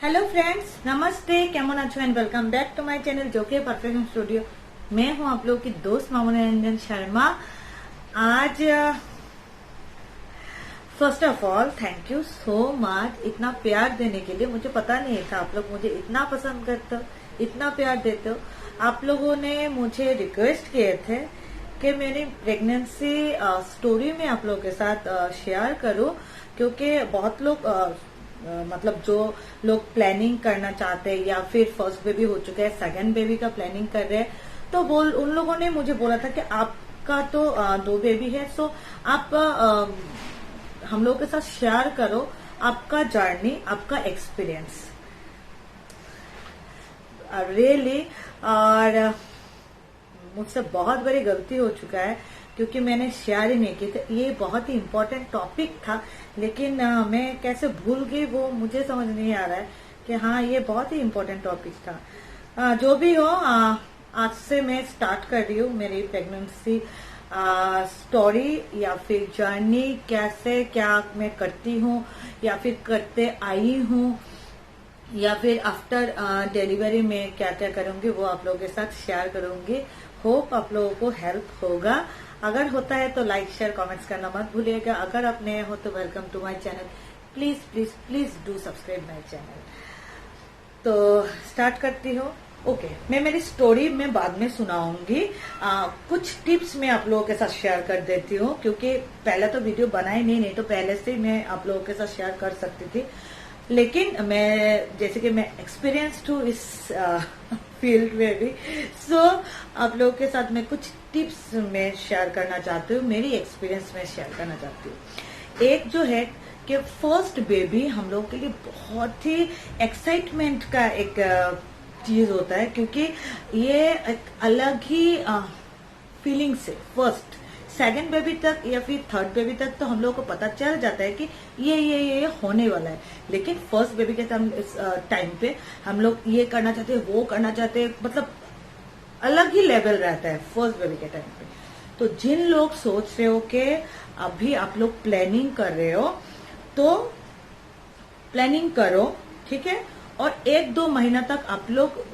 Hello friends, नमस्ते। केमन आछो and welcome back to my channel जो कि परफेक्शन स्टूडियो। मैं हूं आप लोग की दोस्त मामूनी रंजन शर्मा। आज first of all thank you so much इतना प्यार देने के लिए। मुझे पता नहीं था आप लोग मुझे इतना पसंद करते हो, इतना प्यार देते हो। आप लोगों ने मुझे रिक्वेस्ट किए थे कि मेरी प्रेगनेंसी स्टोरी में आप लोगों के साथ शेयर करूं, क्योंकि बहुत लोग मतलब जो लोग प्लानिंग करना चाहते हैं या फिर फर्स्ट बेबी हो चुका है, सेकंड बेबी का प्लानिंग कर रहे हैं, तो उन लोगों ने मुझे बोला था कि आपका तो 2 बेबी है, सो आप हम लोगों के साथ शेयर करो आपका जर्नी, आपका एक्सपीरियंस रियली। और मुझसे बहुत बड़ी गलती हो चुका है क्योंकि मैंने शेयर ही नहीं की थी। ये बहुत ही इम्पोर्टेंट टॉपिक था, लेकिन मैं कैसे भूल गई वो मुझे समझ नहीं आ रहा है कि हाँ ये बहुत ही इम्पोर्टेंट टॉपिक था। जो भी हो, आज से मैं स्टार्ट कर रही हूँ मेरी प्रेगनेंसी स्टोरी या फिर जर्नी, कैसे क्या मैं करती हूँ या फिर करते आई हूँ या फिर आफ्टर डिलीवरी में क्या क्या करूंगी वो आप लोगों के साथ शेयर करूंगी। होप आप लोगों को हेल्प होगा। अगर होता है तो लाइक शेयर कमेंट्स करना मत भूलिएगा। अगर आप नए हो तो welcome to my channel. Please please please do subscribe my channel. तो स्टार्ट करती हूँ। ओके, मैं मेरी स्टोरी में बाद में सुनाऊंगी। कुछ टिप्स मैं आप लोगों के साथ शेयर कर देती हूँ, क्योंकि पहले तो वीडियो बनाई नहीं तो पहले से मैं आप लोगों के साथ शेयर कर सकती थी, लेकिन मैं जैसे कि मैं एक्सपीरियंस्ड हूँ इस फील्ड में भी, सो आप लोगों के साथ मैं कुछ टिप्स में शेयर करना चाहती हूँ, मेरी एक्सपीरियंस में शेयर करना चाहती हूँ। एक जो है कि फर्स्ट बेबी हम लोग के लिए बहुत ही एक्साइटमेंट का एक चीज होता है, क्योंकि ये एक अलग ही फीलिंग्स है। फर्स्ट सेकंड बेबी तक या फिर थर्ड बेबी तक तो हम लोग को पता चल जाता है कि ये होने वाला है, लेकिन फर्स्ट बेबी के टाइम पे हम लोग ये करना चाहते हैं, वो करना चाहते हैं, मतलब अलग ही लेवल रहता है फर्स्ट बेबी के टाइम पे। तो जिन लोग सोच रहे हो कि अभी आप लोग प्लानिंग कर रहे हो तो प्लानिंग करो, ठीक है। और 1-2 महीना तक आप लोग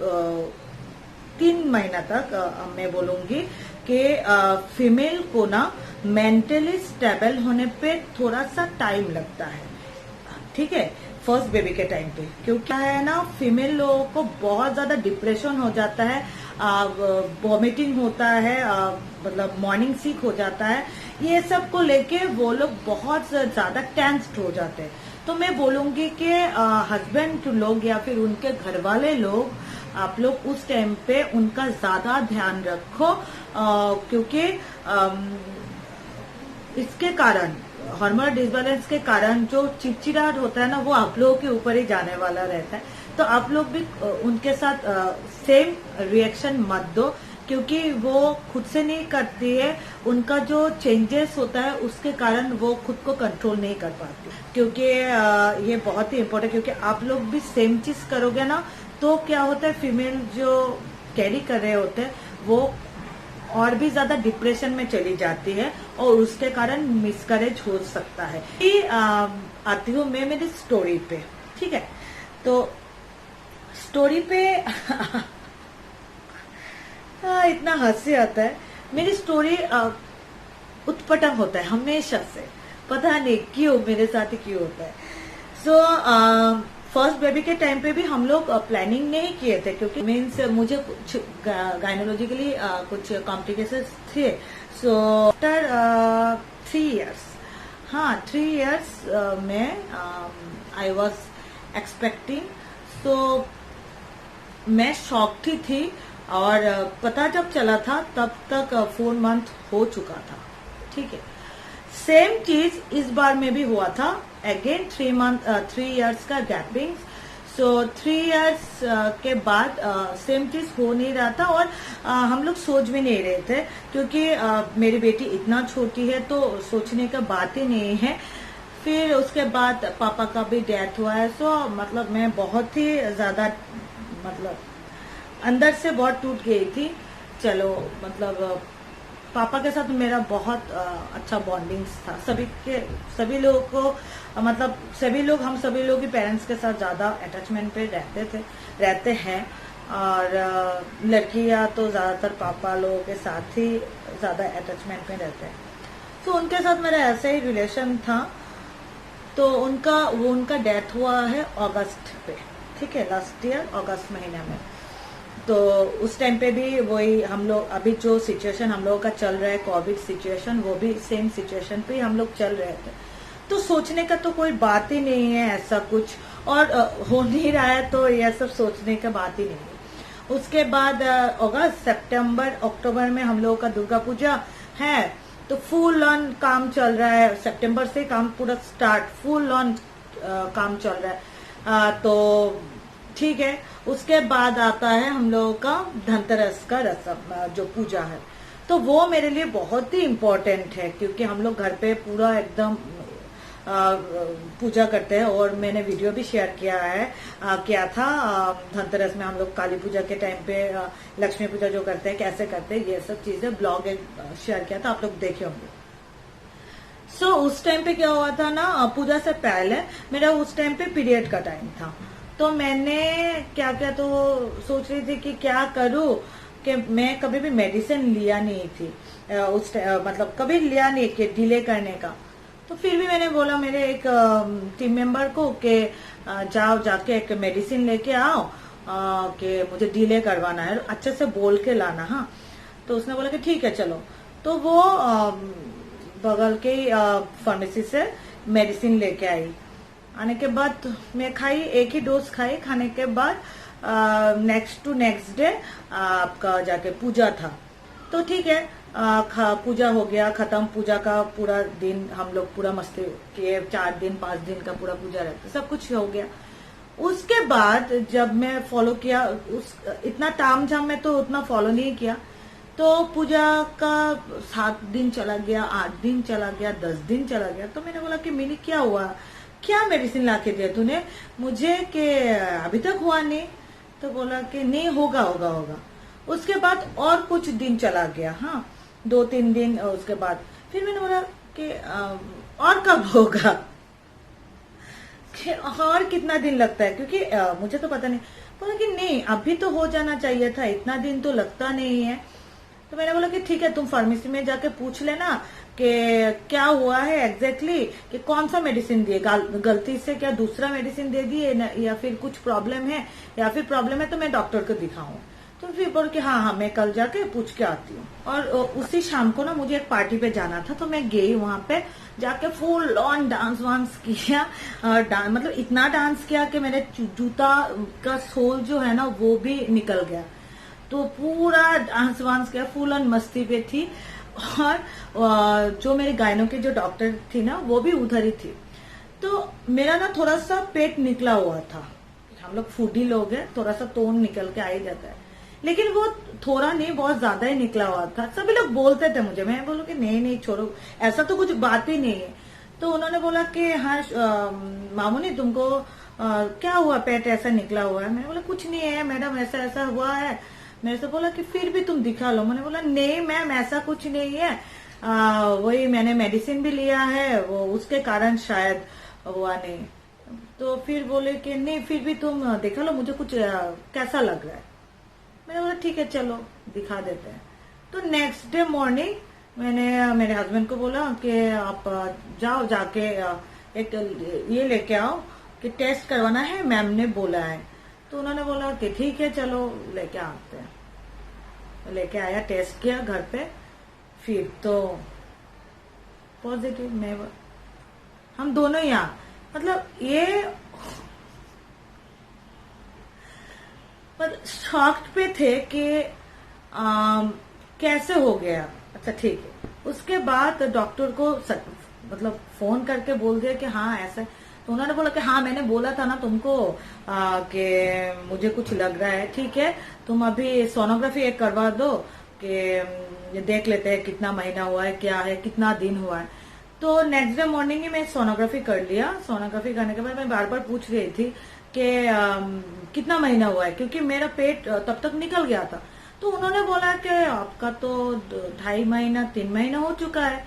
3 महीना तक मैं बोलूंगी कि फीमेल को ना मेंटली स्टेबल होने पे थोड़ा सा टाइम लगता है, ठीक है, फर्स्ट बेबी के टाइम पे। क्योंकि है ना, फीमेल लोगों को बहुत ज्यादा डिप्रेशन हो जाता है, वॉमिटिंग होता है, मतलब मॉर्निंग सिक हो जाता है। ये सब को लेके वो लोग बहुत ज्यादा टेंस्ड हो जाते हैं। तो मैं बोलूंगी कि हस्बैंड लोग या फिर उनके घर वाले लोग, आप लोग उस टाइम पे उनका ज्यादा ध्यान रखो, क्योंकि इसके कारण हार्मोनल डिसबैलेंस के कारण जो चिड़चिड़ाहट होता है ना, वो आप लोगों के ऊपर ही जाने वाला रहता है। तो आप लोग भी उनके साथ सेम रिएक्शन मत दो, क्योंकि वो खुद से नहीं करती है। उनका जो चेंजेस होता है उसके कारण वो खुद को कंट्रोल नहीं कर पाती, क्योंकि ये बहुत ही इम्पोर्टेंट। क्योंकि आप लोग भी सेम चीज करोगे ना, तो क्या होता है, फीमेल जो कैरी कर रहे होते हैं वो और भी ज्यादा डिप्रेशन में चली जाती है और उसके कारण मिसकैरेज हो सकता है। आती हूँ मैं मेरी स्टोरी पे, ठीक है। तो स्टोरी पे इतना हंसी आता है। मेरी स्टोरी उत्पटम होता है हमेशा से, पता नहीं क्यों, मेरे साथ ही क्यों होता है। सो फर्स्ट बेबी के टाइम पे भी हम लोग प्लानिंग नहीं किए थे, क्योंकि मीन्स मुझे कुछ गायनोलॉजिकली कुछ कॉम्प्लिकेशंस थे। सो आफ्टर 3 इयर्स, हाँ 3 इयर्स में आई वॉज एक्सपेक्टिंग। तो मैं शॉक्ड ही थी, और पता जब चला था तब तक 4 मंथ हो चुका था, ठीक है। सेम चीज इस बार में भी हुआ था, अगेन 3 इयर्स का गैपिंग। सो 3 इयर्स के बाद सेम चीज हो नहीं रहा था, और हम लोग सोच भी नहीं रहे थे, क्योंकि मेरी बेटी इतना छोटी है तो सोचने का बात ही नहीं है। फिर उसके बाद पापा का भी डेथ हुआ है। सो मतलब मैं बहुत ही ज्यादा, मतलब अंदर से बहुत टूट गई थी। चलो, मतलब पापा के साथ मेरा बहुत अच्छा बॉन्डिंग था। सभी लोगों को मतलब हम सभी लोग ही पेरेंट्स के साथ ज्यादा अटैचमेंट पे रहते हैं। और लड़कियां तो ज्यादातर पापा लोगों के साथ ही ज्यादा अटैचमेंट में रहते हैं। तो उनके साथ मेरा ऐसा ही रिलेशन था। तो उनका डेथ हुआ है अगस्त पे, ठीक है, लास्ट ईयर अगस्त महीने में। तो उस टाइम पे भी वही हम लोग, अभी जो सिचुएशन हम लोगों का चल रहा है कोविड सिचुएशन, वो भी सेम सिचुएशन पे हम लोग चल रहे थे। तो सोचने का तो कोई बात ही नहीं है ऐसा कुछ, और हो नहीं रहा है तो यह सब सोचने का बात ही नहीं है। उसके बाद अगस्त, सितंबर, अक्टूबर में हम लोगों का दुर्गा पूजा है, तो फुल ऑन काम चल रहा है। सितंबर से काम पूरा स्टार्ट, फुल ऑन काम चल रहा है। तो ठीक है, उसके बाद आता है हम लोगों का धनतेरस का रस्म, जो पूजा है। तो वो मेरे लिए बहुत ही इम्पोर्टेंट है, क्योंकि हम लोग घर पे पूरा एकदम पूजा करते हैं। और मैंने वीडियो भी शेयर किया था धनतेरस में हम लोग काली पूजा के टाइम पे लक्ष्मी पूजा जो करते हैं कैसे करते हैं, ये सब चीजें ब्लॉग शेयर किया था, आप लोग देखे होंगे। सो उस टाइम पे क्या हुआ था ना, पूजा से पहले मेरा उस टाइम पे पीरियड का टाइम था। तो मैंने क्या क्या तो सोच रही थी कि क्या करूं, कि मैं कभी भी मेडिसिन लिया नहीं थी मतलब कभी लिया नहीं कि डिले करने का। तो फिर भी मैंने बोला मेरे एक टीम मेंबर को कि जाके एक मेडिसिन लेके आओ कि मुझे डिले करवाना है, अच्छे से बोल के लाना। हाँ, तो उसने बोला कि ठीक है चलो। तो वो बगल के फार्मेसी से मेडिसिन लेके आई। आने के बाद मैं खाई, एक ही डोज खाई। खाने के बाद नेक्स्ट डे आपका जाके पूजा था। तो ठीक है, पूजा हो गया खत्म। पूजा का पूरा दिन हम लोग पूरा मस्ती किए, 4 दिन 5 दिन का पूरा पूजा रहता, सब कुछ हो गया। उसके बाद जब मैं फॉलो किया, इतना ताम झाम में तो उतना फॉलो नहीं किया। तो पूजा का 7 दिन चला गया, 8 दिन चला गया, 10 दिन चला गया। तो मैंने बोला कि मिनी क्या हुआ, क्या मेडिसिन ला के दिया तूने मुझे, कि अभी तक हुआ नहीं। तो बोला कि नहीं, होगा। उसके बाद और कुछ दिन चला गया, हाँ 2-3 दिन। उसके बाद फिर मैंने बोला कि और कब होगा, कि और कितना दिन लगता है, क्योंकि मुझे तो पता नहीं। बोला कि नहीं, अभी तो हो जाना चाहिए था, इतना दिन तो लगता नहीं है। तो मैंने बोला कि ठीक है, तुम फार्मेसी में जाके पूछ लेना कि क्या हुआ है एग्जैक्टली, कि कौन सा मेडिसिन दिए, गलती से क्या दूसरा मेडिसिन दे दिए, या फिर कुछ प्रॉब्लम है, या फिर प्रॉब्लम है तो मैं डॉक्टर को दिखाऊं। तो फिर बोल के हाँ मैं कल जाके पूछ के आती हूँ। और उसी शाम को ना मुझे एक पार्टी पे जाना था, तो मैं गई वहां पे। जाके फुल ऑन डांस वांस किया, मतलब इतना डांस किया कि मेरे जूता का सोल जो है ना वो भी निकल गया। तो पूरा डांस वांस किया, फुल ऑन मस्ती पे थी। और जो मेरे गायनों के जो डॉक्टर थी ना वो भी उधर ही थी। तो मेरा ना थोड़ा सा पेट निकला हुआ था, हम लोग फूडी लोग हैं, थोड़ा सा तोन निकल के आ ही जाता है, लेकिन वो थोड़ा नहीं बहुत ज्यादा ही निकला हुआ था। सभी लोग बोलते थे मुझे, मैं बोलूं कि नहीं छोड़ो, ऐसा तो कुछ बात ही नहीं है। तो उन्होंने बोला कि हाँ मामूनी तुमको क्या हुआ, पेट ऐसा निकला हुआ है। मैंने बोला कुछ नहीं है मैडम, ऐसा ऐसा हुआ है। मेरे से बोला कि फिर भी तुम दिखा लो। मैंने बोला नहीं मैम ऐसा कुछ नहीं है, वही मैंने मेडिसिन भी लिया है, वो उसके कारण शायद हुआ नहीं। तो फिर बोले कि नहीं फिर भी तुम दिखा लो, मुझे कुछ कैसा लग रहा है। मैंने बोला ठीक है चलो दिखा देते हैं। तो नेक्स्ट डे मॉर्निंग मैंने मेरे हस्बैंड को बोला कि आप जाओ जाके एक ये लेके आओ कि टेस्ट करवाना है, मैम ने बोला है। तो उन्होंने बोला कि ठीक है चलो लेके आते हैं। लेके आया, टेस्ट किया घर पे, फिर तो पॉजिटिव। मैं हम दोनों यहाँ मतलब ये शॉक्ड पे थे कि कैसे हो गया। अच्छा ठीक है, उसके बाद डॉक्टर को मतलब फोन करके बोल दिया कि हाँ ऐसा। तो उन्होंने बोला कि हाँ मैंने बोला था ना तुमको कि मुझे कुछ लग रहा है, ठीक है तुम अभी सोनोग्राफी एक करवा दो कि देख लेते हैं कितना महीना हुआ है, क्या है, कितना दिन हुआ है। तो नेक्स्ट डे मॉर्निंग ही मैं सोनोग्राफी कर लिया। सोनोग्राफी करने के बाद मैं बार बार पूछ रही थी कि कितना महीना हुआ है, क्योंकि मेरा पेट तब तक निकल गया था। तो उन्होंने बोला कि आपका तो 2.5 महीना 3 महीना हो चुका है।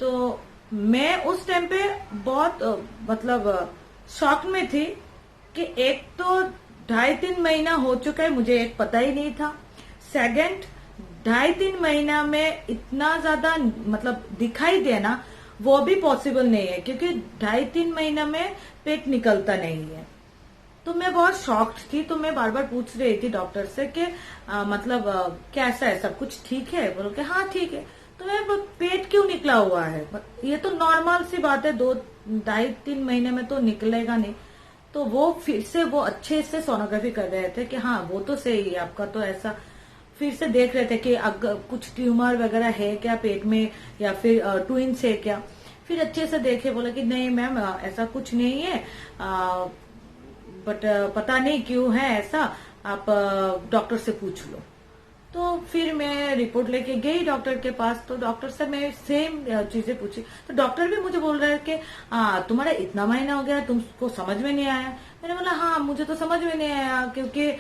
तो मैं उस टाइम पे बहुत मतलब शॉक में थी कि एक तो 2.5-3 महीना हो चुका है, मुझे एक पता ही नहीं था। सेकंड, 2.5-3 महीना में इतना ज्यादा मतलब दिखाई देना वो भी पॉसिबल नहीं है, क्योंकि 2.5-3 महीना में पेट निकलता नहीं है। तो मैं बहुत शॉक्ड थी। तो मैं बार बार पूछ रही थी डॉक्टर से कि मतलब कैसा है, सब कुछ ठीक है? बोलो कि हाँ ठीक है। तो मैं पेट क्यों निकला हुआ है? ये तो नॉर्मल सी बात है, 2 2.5-3 महीने में तो निकलेगा नहीं। तो वो फिर से वो अच्छे से सोनोग्राफी कर रहे थे कि हाँ वो तो सही है आपका, तो ऐसा फिर से देख रहे थे कि अगर कुछ ट्यूमर वगैरह है क्या पेट में, या फिर ट्विंस है क्या। फिर अच्छे से देखे, बोला कि नहीं मैम ऐसा कुछ नहीं है, बट पता नहीं क्यों है ऐसा, आप डॉक्टर से पूछ लो। तो फिर मैं रिपोर्ट लेके गई डॉक्टर के पास। तो डॉक्टर से मैं सेम चीजें पूछी। तो डॉक्टर भी मुझे बोल रहा है कि तुम्हारा इतना महीना हो गया, तुमको समझ में नहीं आया? मैंने बोला हाँ मुझे तो समझ में नहीं आया, क्योंकि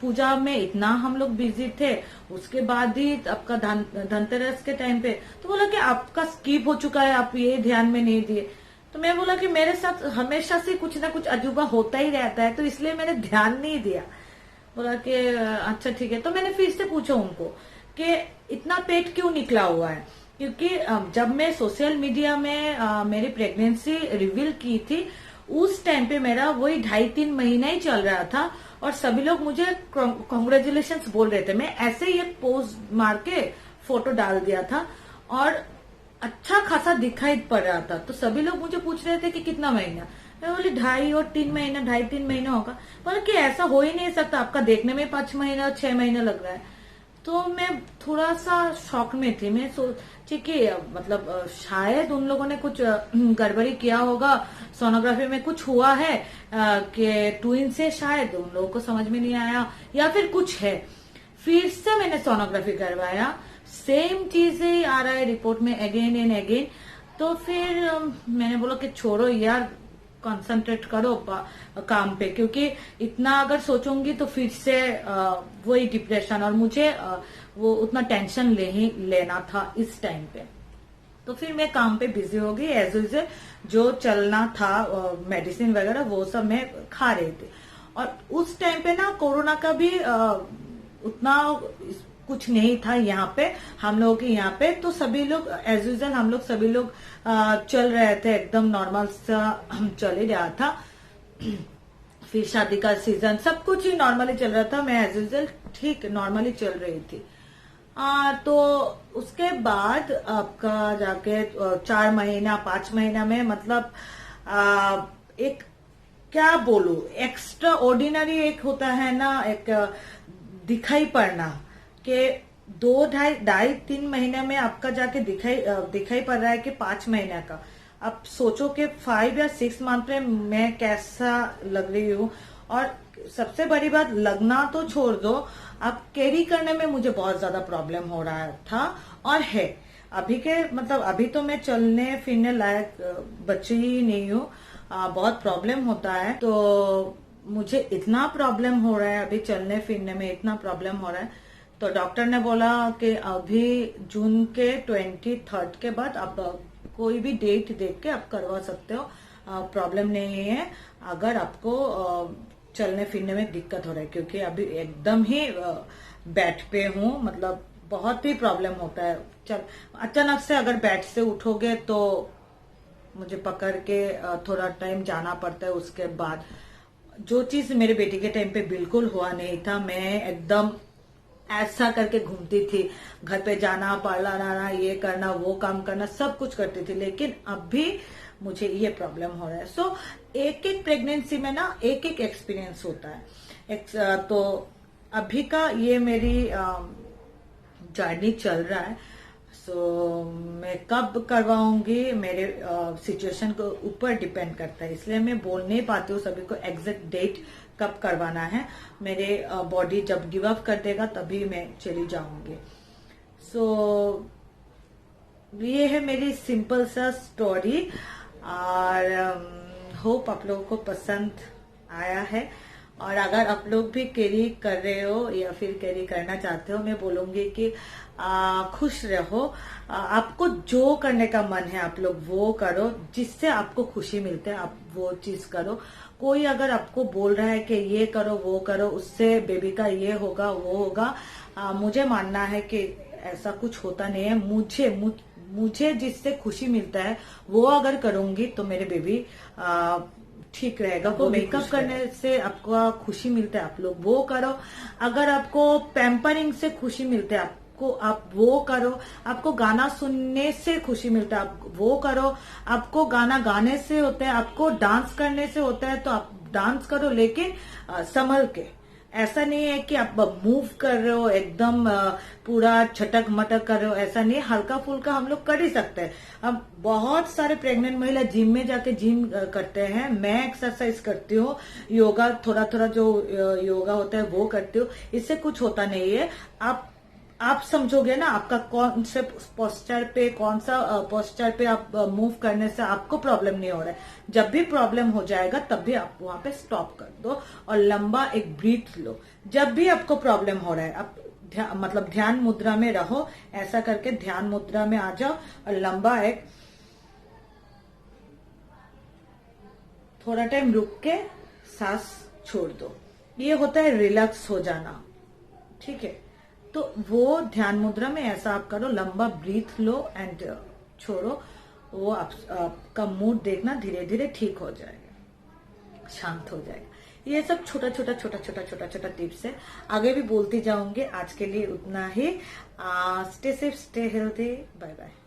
पूजा में इतना हम लोग बिजी थे, उसके बाद ही आपका धनतेरस के टाइम पे। तो बोला कि आपका स्किप हो चुका है, आप ये ध्यान में नहीं दिए। तो मैं बोला कि मेरे साथ हमेशा से कुछ ना कुछ अजूबा होता ही रहता है, तो इसलिए मैंने ध्यान नहीं दिया। बोला कि अच्छा ठीक है। तो मैंने फिर से पूछा उनको कि इतना पेट क्यों निकला हुआ है, क्योंकि जब मैं सोशल मीडिया में मेरी प्रेगनेंसी रिवील की थी, उस टाइम पे मेरा वही 2.5-3 महीना ही चल रहा था, और सभी लोग मुझे कॉन्ग्रेचुलेशन बोल रहे थे। मैं ऐसे ही एक पोस्ट मार के फोटो डाल दिया था, और अच्छा खासा दिखाई पड़ रहा था। तो सभी लोग मुझे पूछ रहे थे कि कितना महीना। मैं बोली 2.5 और 3 महीना, 2.5-3 महीना होगा। बोला कि ऐसा हो ही नहीं सकता, आपका देखने में 5 महीना 6 महीना लग रहा है। तो मैं थोड़ा सा शॉक में थी। मैं सोची कि मतलब शायद उन लोगों ने कुछ गड़बड़ी किया होगा, सोनोग्राफी में कुछ हुआ है कि ट्विन से, शायद उन लोगों को समझ में नहीं आया, या फिर कुछ है। फिर से मैंने सोनोग्राफी करवाया, सेम चीज ही आ रहा है रिपोर्ट में अगेन एंड अगेन। तो फिर मैंने बोला कि छोड़ो यार, कंसंट्रेट करो काम पे, क्योंकि इतना अगर सोचूंगी तो फिर से वही डिप्रेशन, और मुझे वो उतना टेंशन लेना था इस टाइम पे। तो फिर मैं काम पे बिजी हो गई एज यूजुअल। जो चलना था मेडिसिन वगैरह वो सब मैं खा रही थी। और उस टाइम पे ना कोरोना का भी उतना कुछ नहीं था यहाँ पे, हम लोगों के यहाँ पे। तो सभी लोग एज यूजुअल हम लोग सभी लोग चल रहे थे, एकदम नॉर्मल सा चल ही रहा था। फिर शादी का सीजन, सब कुछ ही नॉर्मली चल रहा था। मैं एज यूजुअल ठीक नॉर्मली चल रही थी। तो उसके बाद आपका जाके 4 महीना 5 महीना में मतलब एक क्या बोलूं, एक्स्ट्रा ऑर्डिनरी एक होता है ना, एक दिखाई पड़ना कि 2 2.5 3 महीने में आपका जाके दिखाई पड़ रहा है कि 5 महीने का। अब सोचो कि 5 या 6 मंथ में मैं कैसा लग रही हूँ। और सबसे बड़ी बात, लगना तो छोड़ दो, अब कैरी करने में मुझे बहुत ज्यादा प्रॉब्लम हो रहा था, और है अभी के मतलब अभी तो मैं चलने फिरने लायक बच्ची ही नहीं हूँ, बहुत प्रॉब्लम होता है। तो मुझे इतना प्रॉब्लम हो रहा है, अभी चलने फिरने में इतना प्रॉब्लम हो रहा है। तो डॉक्टर ने बोला कि अभी जून के 23 के बाद आप कोई भी डेट देख के आप करवा सकते हो, प्रॉब्लम नहीं है। अगर आपको चलने फिरने में दिक्कत हो रहा है, क्योंकि अभी एकदम ही बेड पे हूँ, मतलब बहुत ही प्रॉब्लम होता है। चल अचानक से अगर बेड से उठोगे तो मुझे पकड़ के थोड़ा टाइम जाना पड़ता है। उसके बाद जो चीज मेरे बेटी के टाइम पे बिल्कुल हुआ नहीं था, मैं एकदम ऐसा करके घूमती थी, घर पे जाना, पार्लर आना, ये करना, वो काम करना, सब कुछ करती थी। लेकिन अब भी मुझे ये प्रॉब्लम हो रहा है। सो एक एक प्रेगनेंसी में ना एक एक एक्सपीरियंस होता है। तो अभी का ये मेरी जर्नी चल रहा है। मैं कब करवाऊंगी मेरे सिचुएशन के ऊपर डिपेंड करता है, इसलिए मैं बोल नहीं पाती हूँ सभी को एग्जैक्ट डेट कब करवाना है। मेरे बॉडी जब गिव अप कर देगा तभी मैं चली जाऊंगी। ये है मेरी सिंपल सा स्टोरी, और होप आप लोगों को पसंद आया है। और अगर आप लोग भी कैरी कर रहे हो या फिर कैरी करना चाहते हो, मैं बोलूंगी कि खुश रहो। आपको जो करने का मन है आप लोग वो करो, जिससे आपको खुशी मिलते है आप वो चीज करो। कोई अगर आपको बोल रहा है कि ये करो वो करो, उससे बेबी का ये होगा वो होगा, मुझे मानना है कि ऐसा कुछ होता नहीं है। मुझे जिससे खुशी मिलता है वो अगर करूंगी तो मेरे बेबी ठीक रहेगा। आपको मेकअप करने से आपको खुशी मिलता है, आप लोग वो करो। अगर आपको पैम्परिंग से खुशी मिलता है आप वो करो। आपको गाना सुनने से खुशी मिलता है आप वो करो। आपको गाना गाने से होता है, आपको डांस करने से होता है तो आप डांस करो, लेकिन संभल के। ऐसा नहीं है कि आप मूव कर रहे हो एकदम पूरा छटक मटक कर रहे हो, ऐसा नहीं। हल्का फुल्का हम लोग कर ही सकते हैं। अब बहुत सारे प्रेग्नेंट महिला जिम में जाके जिम करते हैं, मैं एक्सरसाइज करती हूँ, योगा थोड़ा थोड़ा जो योगा होता है वो करती हूँ, इससे कुछ होता नहीं है। आप समझोगे ना आपका कौन से पोस्चर पे, कौन सा पोस्चर पे आप मूव करने से आपको प्रॉब्लम नहीं हो रहा है। जब भी प्रॉब्लम हो जाएगा तब भी आप वहां पे स्टॉप कर दो और लंबा एक ब्रीथ लो। जब भी आपको प्रॉब्लम हो रहा है आप मतलब ध्यान मुद्रा में रहो, ऐसा करके ध्यान मुद्रा में आ जाओ और लंबा एक थोड़ा टाइम रुक के सांस छोड़ दो। ये होता है रिलैक्स हो जाना, ठीक है। तो वो ध्यान मुद्रा में ऐसा आप करो, लंबा ब्रीथ लो एंड छोड़ो। वो आपका मूड देखना धीरे धीरे ठीक हो जाएगा, शांत हो जाएगा। ये सब छोटा छोटा छोटा छोटा छोटा छोटा टिप्स है, आगे भी बोलती जाऊंगी। आज के लिए उतना ही। Stay safe, stay healthy, bye bye.